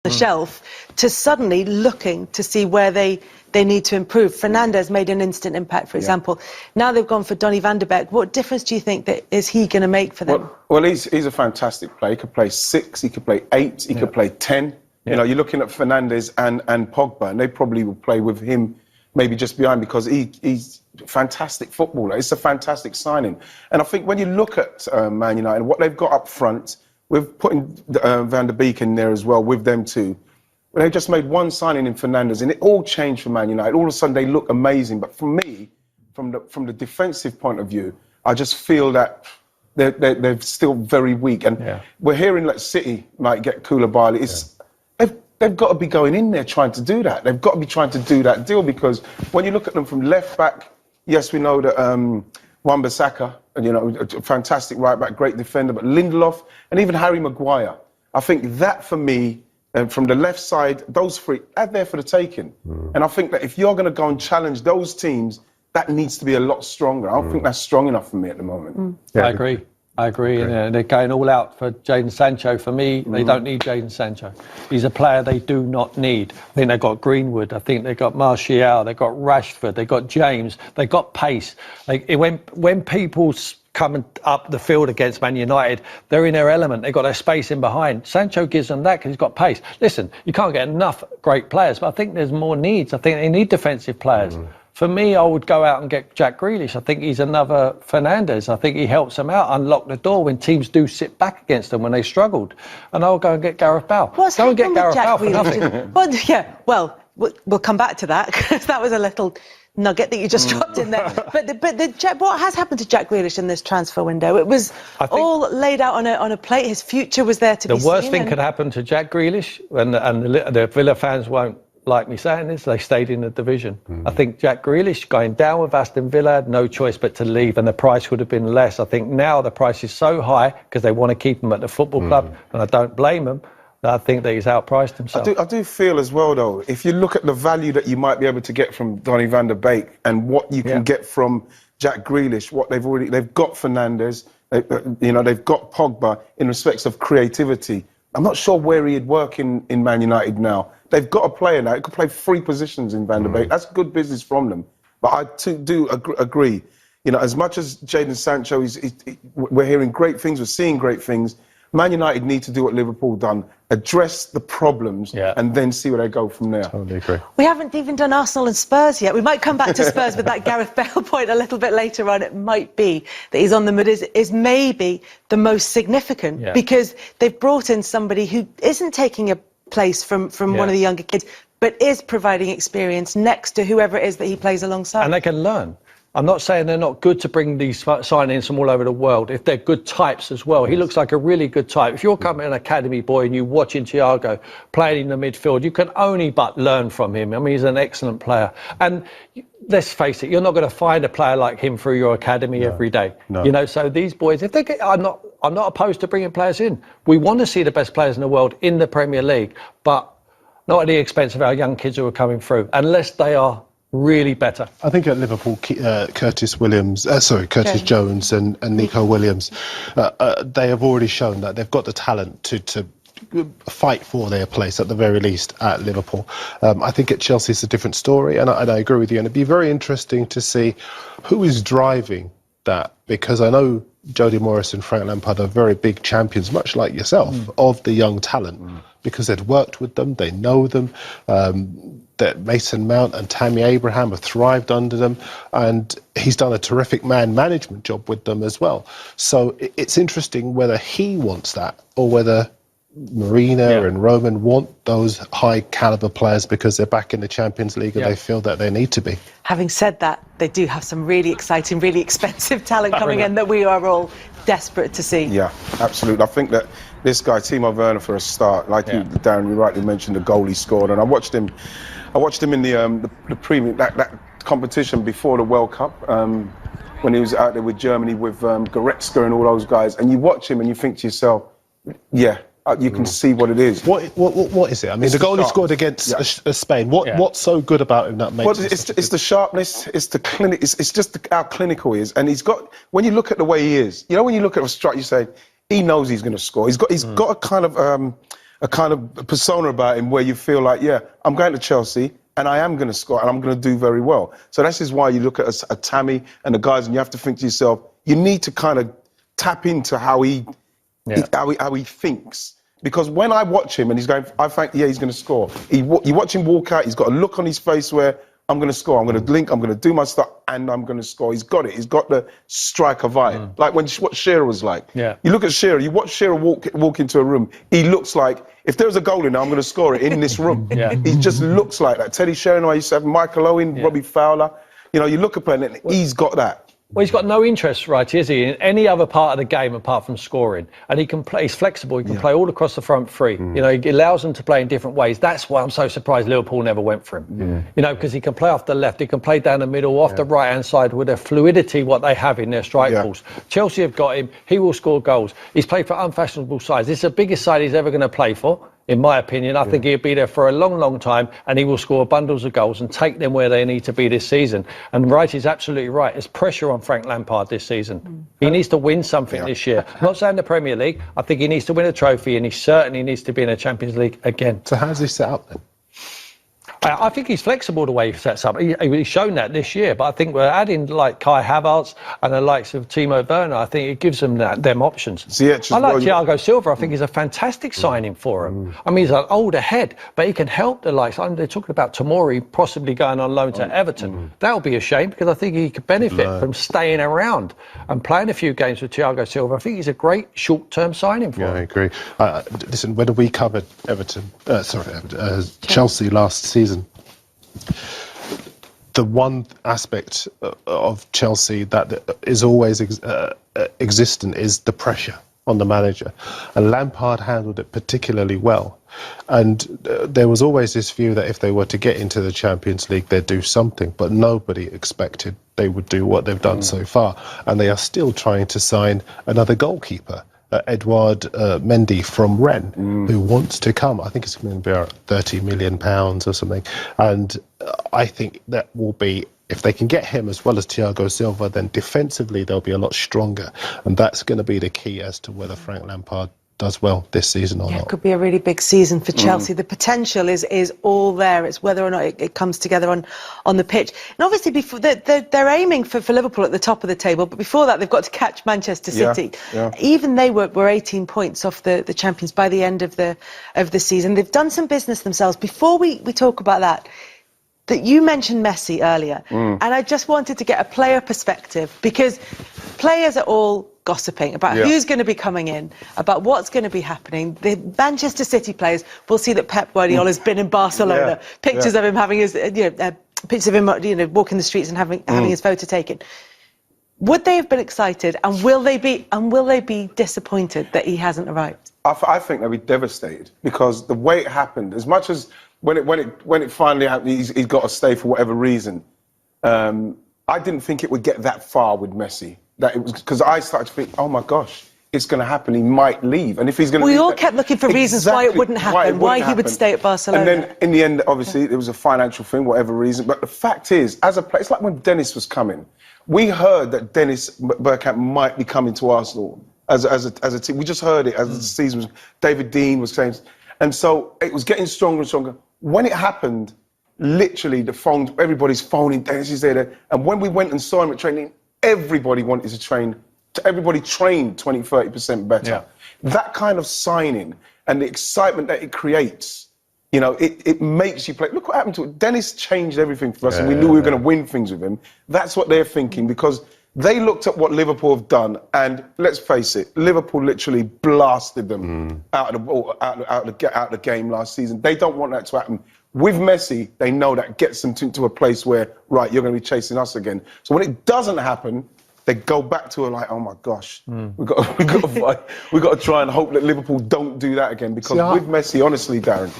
the shelf to suddenly looking to see where they need to improve. Fernandes made an instant impact, for example. Now they've gone for Donny van de Beek. What difference do you think that is he going to make for them? Well, he's a fantastic player. He could play 6, he could play 8, he could play 10. You know, you're looking at Fernandes and Pogba, and they probably will play with him maybe just behind because he's a fantastic footballer. It's a fantastic signing. And I think when you look at Man United, what they've got up front, with putting Van der Beek in there as well, with them too. They just made one signing in Fernandes, and it all changed for Man United. All of a sudden, they look amazing. But for me, from the defensive point of view, I just feel that they're still very weak. And we're hearing like City might get Koulibaly. They've got to be going in there trying to do that. They've got to be trying to do that deal, because when you look at them from left back, yes, we know that Wan-Bissaka, you know, a fantastic right back, great defender, but Lindelof and even Harry Maguire. I think that for me, from the left side, those three are there for the taking. And I think that if you're going to go and challenge those teams, that needs to be a lot stronger. I don't think that's strong enough for me at the moment. Yeah, I agree. And they're going all out for Jadon Sancho. For me, they don't need Jadon Sancho. He's a player they do not need. I think they've got Greenwood. I think they've got Martial. They've got Rashford. They've got James. They've got pace. When people coming up the field against Man United, they're in their element. They've got their space in behind. Sancho gives them that because he's got pace. Listen, you can't get enough great players, but I think there's more needs. I think they need defensive players. For me, I would go out and get Jack Grealish. I think he's another Fernandes. I think he helps them out, unlock the door when teams do sit back against them when they struggled. And I'll go and get Gareth Bale. Go and get Gareth Bale for nothing. Well, we'll come back to that, because that was a little nugget that you just dropped in there. But what has happened to Jack Grealish in this transfer window? It was all laid out on a plate. His future was there to be seen. The worst thing could happen to Jack Grealish, and the Villa fans won't like me saying this, they stayed in the division. I think Jack Grealish going down with Aston Villa had no choice but to leave, and the price would have been less. I think now the price is so high because they want to keep him at the football club, and I don't blame them. I think that he's outpriced himself. I do feel as well, though, if you look at the value that you might be able to get from Donny van der Beek and what you can get from Jack Grealish, what they've got Fernandes, they've got Pogba in respects of creativity. I'm not sure where he'd work in Man United now. They've got a player now. He could play 3 positions in Van der Beek. That's good business from them. But I do agree. You know, as much as Jadon Sancho, we're hearing great things, we're seeing great things. Man United need to do what Liverpool done, address the problems, and then see where they go from there. Totally agree. We haven't even done Arsenal and Spurs yet. We might come back to Spurs with that Gareth Bale point a little bit later on. It might be that he's on the mood is maybe the most significant, because they've brought in somebody who isn't taking a place from one of the younger kids, but is providing experience next to whoever it is that he plays alongside. And they can learn. I'm not saying they're not good to bring these signings from all over the world, if they're good types as well. He looks like a really good type. If you're coming an academy boy and you're watching Thiago playing in the midfield, you can only but learn from him. I mean, he's an excellent player. And let's face it, you're not going to find a player like him through your academy every day. No. You know, so these boys, if they get, I'm not opposed to bringing players in. We want to see the best players in the world in the Premier League, but not at the expense of our young kids who are coming through, unless they are really better. I think at Liverpool, Curtis Jones and Nico Williams, they have already shown that they've got the talent to fight for their place at the very least at Liverpool. I think at Chelsea it's a different story, and I agree with you, and it'd be very interesting to see who is driving that, because I know Jody Morris and Frank Lampard are very big champions, much like yourself, of the young talent, because they'd worked with them, they know them. That Mason Mount and Tammy Abraham have thrived under them, and he's done a terrific man management job with them as well. So it's interesting whether he wants that, or whether Marina and Roman want those high caliber players because they're back in the Champions League and they feel that they need to be. Having said that, they do have some really exciting, really expensive talent coming in that we are all desperate to see. Yeah, absolutely. I think that this guy, Timo Werner, for a start, like Darren, you rightly mentioned the goal he scored, and I watched him in the premium that competition before the World Cup, when he was out there with Germany with Goretzka and all those guys, and you watch him and you think to yourself, you can see what it is. What is it? I mean, it's the goal he scored against Spain. What's so good about him that makes it's the sharpness, it's the clinic, it's just how clinical he is, and he's got. When you look at the way he is, you know, when you look at a strike, you say he knows he's going to score. He's got a kind of a kind of persona about him where you feel like, yeah, I'm going to Chelsea and I am going to score and I'm going to do very well. So this is why you look at a Tammy and the guys and you have to think to yourself, you need to kind of tap into how he thinks. Because when I watch him and he's going, I think, yeah, he's going to score. You watch him walk out, he's got a look on his face where I'm going to score, I'm going to link, I'm going to do my stuff, and I'm going to score. He's got it. He's got the striker vibe. Like what Shearer was like. Yeah. You look at Shearer, you watch Shearer walk into a room, he looks like, if there's a goal in there, I'm going to score it in this room. Yeah. He just looks like that. Teddy Sheringham, I used to have Michael Owen, Robbie Fowler. You know, you look at playing and he's got that. Well, he's got no interest, right, is he, in any other part of the game apart from scoring. And he can play, he's flexible, he can play all across the front three. You know, he allows them to play in different ways. That's why I'm so surprised Liverpool never went for him. You know, because he can play off the left, he can play down the middle, off the right-hand side with the fluidity what they have in their strike balls. Chelsea have got him, he will score goals. He's played for unfashionable sides. This is the biggest side he's ever going to play for. In my opinion, I think he'll be there for a long, long time and he will score bundles of goals and take them where they need to be this season. And Wright is absolutely right. There's pressure on Frank Lampard this season. He needs to win something this year. I'm not saying the Premier League. I think he needs to win a trophy and he certainly needs to be in a Champions League again. So how's he set up then? I think he's flexible the way he sets up. He's shown that this year, but I think we're adding like Kai Havertz and the likes of Timo Werner. I think it gives them them options. I like Thiago Silva. I think he's a fantastic signing for him. I mean, he's an older head, but he can help the likes. They're talking about Tomori possibly going on loan to Everton. That would be a shame because I think he could benefit from staying around and playing a few games with Thiago Silva. I think he's a great short-term signing for him. I agree. Listen, when we covered Chelsea last season, the one aspect of Chelsea that is always existent is the pressure on the manager, and Lampard handled it particularly well. And there was always this view that if they were to get into the Champions League, they'd do something, but nobody expected they would do what they've done so far, and they are still trying to sign another goalkeeper. Edouard Mendy from Rennes, who wants to come. I think it's going to be about £30 million or something. And I think that will be, if they can get him as well as Thiago Silva, then defensively they'll be a lot stronger. And that's going to be the key as to whether Frank Lampard does well this season or not. It could be a really big season for Chelsea. The potential is all there. It's whether or not it comes together on the pitch. And obviously, before they're aiming for Liverpool at the top of the table, but before that, they've got to catch Manchester City. Even they were 18 points off the champions by the end of the season. They've done some business themselves. Before we talk about that you mentioned Messi earlier, and I just wanted to get a player perspective because players are all gossiping about who's going to be coming in, about what's going to be happening. The Manchester City players will see that Pep Guardiola's been in Barcelona, pictures of him having his, pictures of him, walking the streets and having his photo taken. Would they have been excited, and will they be disappointed that he hasn't arrived? I think they'll be devastated because the way it happened, as much as when it finally happened, he's got to stay for whatever reason. I didn't think it would get that far with Messi. That it was because I started to think, oh my gosh, it's going to happen. He might leave, and if he's going to, we all kept looking for reasons why it wouldn't happen, why he would stay at Barcelona. And then in the end, obviously, it was a financial thing, whatever reason. But the fact is, as a player, it's like when Dennis was coming. We heard that Dennis Bergkamp might be coming to Arsenal as a team. We just heard it as the season was. David Dean was saying, and so it was getting stronger and stronger. When it happened, literally the phone, everybody's phoning. Dennis is there, and when we went and saw him at training, everybody wanted to train. Everybody trained 20-30% better. That kind of signing and the excitement that it creates, it makes you play. Look what happened to it. Dennis changed everything for us, and we knew we were going to win things with him. That's what they're thinking because they looked at what Liverpool have done, and let's face it, Liverpool literally blasted them out of the game last season. They don't want that to happen. With Messi, they know that gets them to a place where, right, you're going to be chasing us again. So when it doesn't happen, they go back to it like, oh my gosh, we've got to try and hope that Liverpool don't do that again. Because with Messi, honestly, Darren,